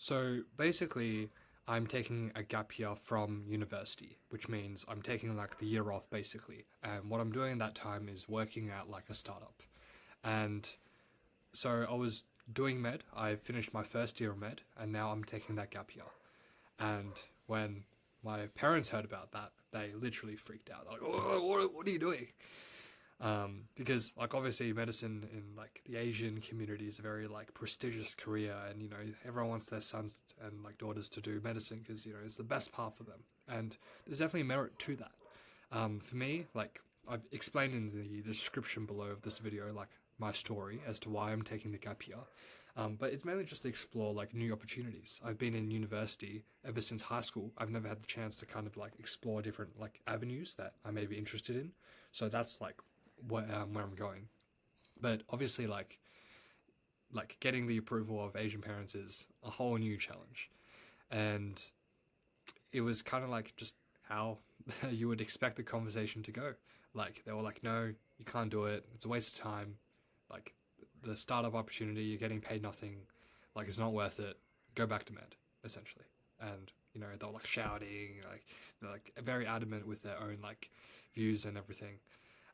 So basically, I'm taking a gap year from university, which means I'm taking like the year off basically. And what I'm doing in that time is working at like a startup. And so I was doing med. I finished my first year of med, and now I'm taking that gap year. And when my parents heard about that, they literally freaked out. They're like, oh, what are you doing? Because like obviously medicine in like the Asian community is a very like prestigious career, and everyone wants their sons and like daughters to do medicine because it's the best path for them, and there's definitely merit to that. For me, like I've explained in the description below of this video, like my story as to why I'm taking the gap year. But it's mainly just to explore like new opportunities. I've been in university ever since high school. I've never had the chance to kind of like explore different like avenues that I may be interested in. So that's like where I'm going. But obviously, like getting the approval of Asian parents is a whole new challenge, and it was kind of like just how you would expect the conversation to go. Like they were like, "No, you can't do it. It's a waste of time. Like the startup opportunity, you're getting paid nothing. Like it's not worth it. Go back to med, essentially." And they were like shouting, like they're like very adamant with their own like views and everything.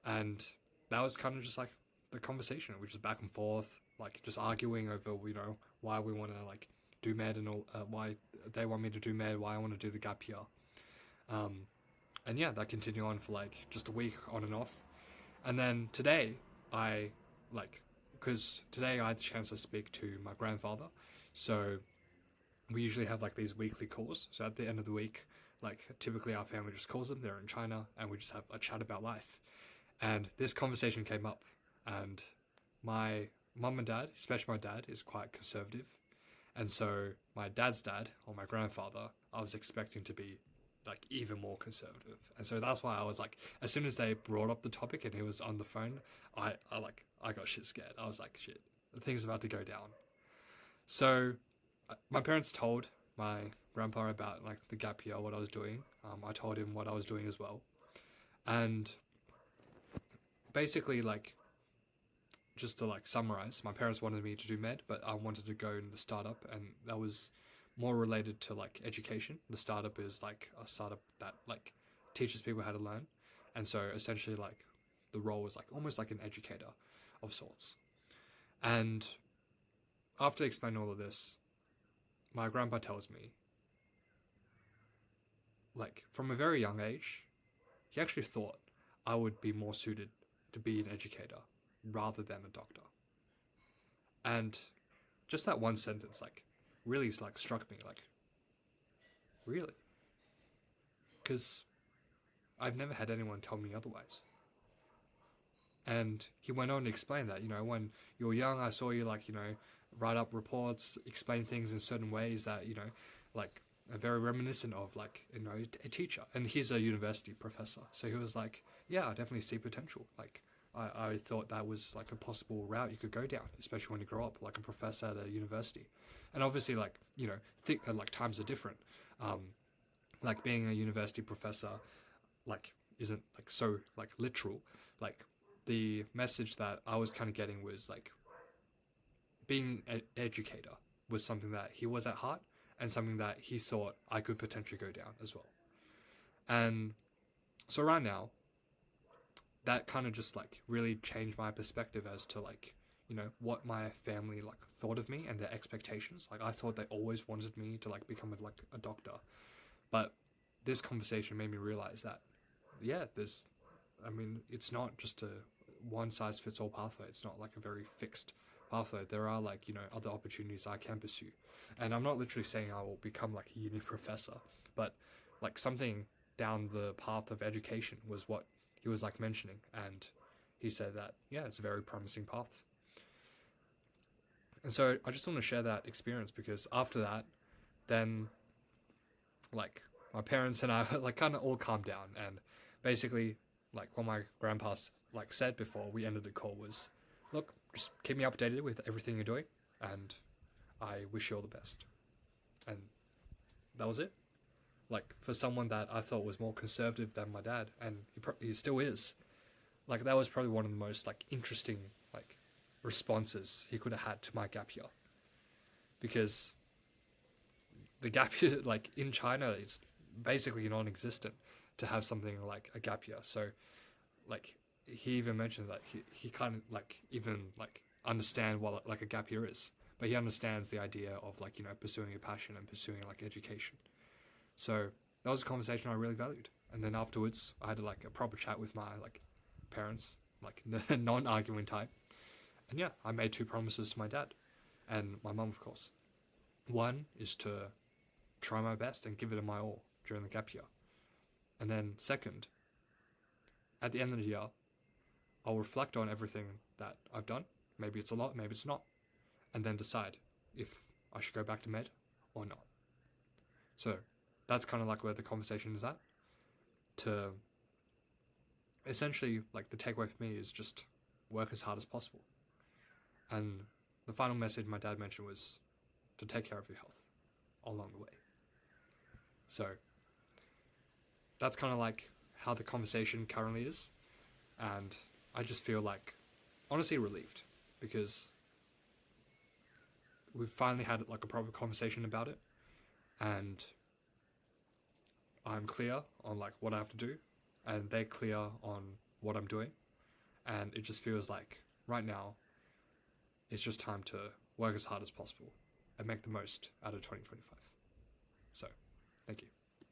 And that was kind of just like the conversation, which is back and forth, like just arguing over why we want to like do med and all, why they want me to do med, why I want to do the gap year. And yeah, that continued on for like just a week on and off. And then today, I like, because today I had the chance to speak to my grandfather. So we usually have like these weekly calls. So at the end of the week, like typically our family just calls them, they're in China, and we just have a chat about life. And this conversation came up, and my mum and dad, especially my dad, is quite conservative. And so my dad's dad, or my grandfather, I was expecting to be like even more conservative. And so that's why I was like, as soon as they brought up the topic and he was on the phone, I got shit scared. I was like, shit, the thing's about to go down. So my parents told my grandpa about like the gap year, what I was doing. I told him what I was doing as well. And basically, like, just to like summarize, my parents wanted me to do med, but I wanted to go in the startup, and that was more related to like education. The startup is like a startup that like teaches people how to learn, and so essentially like the role was like almost like an educator of sorts. And after explaining all of this, my grandpa tells me, like from a very young age, he actually thought I would be more suited to be an educator rather than a doctor. And just that one sentence like really like struck me, like really, because I've never had anyone tell me otherwise. And he went on to explain that when you were young, I saw you like write up reports, explain things in certain ways that like are very reminiscent of like a teacher. And he's a university professor, so he was like, yeah, I definitely see potential. Like I thought that was like a possible route you could go down, especially when you grow up like a professor at a university. And obviously, like think like times are different. Like being a university professor, like isn't like so like literal. Like the message that I was kind of getting was like being an educator was something that he was at heart, and something that he thought I could potentially go down as well. And so right now, that kind of just like really changed my perspective as to like what my family like thought of me and their expectations. Like I thought they always wanted me to like become like a doctor, but this conversation made me realize that it's not just a one size fits all pathway. It's not like a very fixed pathway. There are like other opportunities I can pursue, and I'm not literally saying I will become like a uni professor, but like something down the path of education was what he was like mentioning. And he said that it's a very promising path. And so I just want to share that experience, because after that, then like my parents and I like kind of all calmed down, and basically like what my grandpa like said before we ended the call was, look, just keep me updated with everything you're doing, and I wish you all the best. And that was it. Like for someone that I thought was more conservative than my dad, and he still is, like that was probably one of the most like interesting like responses he could have had to my gap year, because the gap year, like in China, it's basically non-existent to have something like a gap year. So like he even mentioned that he can't like even like understand what like a gap year is, but he understands the idea of like, you know, pursuing a passion and pursuing like education. So that was a conversation I really valued. And then afterwards, I had like a proper chat with my like parents, like the non-arguing type. And yeah, I made 2 promises to my dad and my mum, of course. One is to try my best and give it my all during the gap year. And then second, at the end of the year, I'll reflect on everything that I've done. Maybe it's a lot, maybe it's not. And then decide if I should go back to med or not. So that's kind of like where the conversation is at. To essentially, like, the takeaway for me is just work as hard as possible. And the final message my dad mentioned was to take care of your health along the way. So that's kind of like how the conversation currently is. And I just feel like, honestly, relieved, because we've finally had like a proper conversation about it, and I'm clear on like what I have to do, and they're clear on what I'm doing, and it just feels like right now it's just time to work as hard as possible and make the most out of 2025. So, thank you.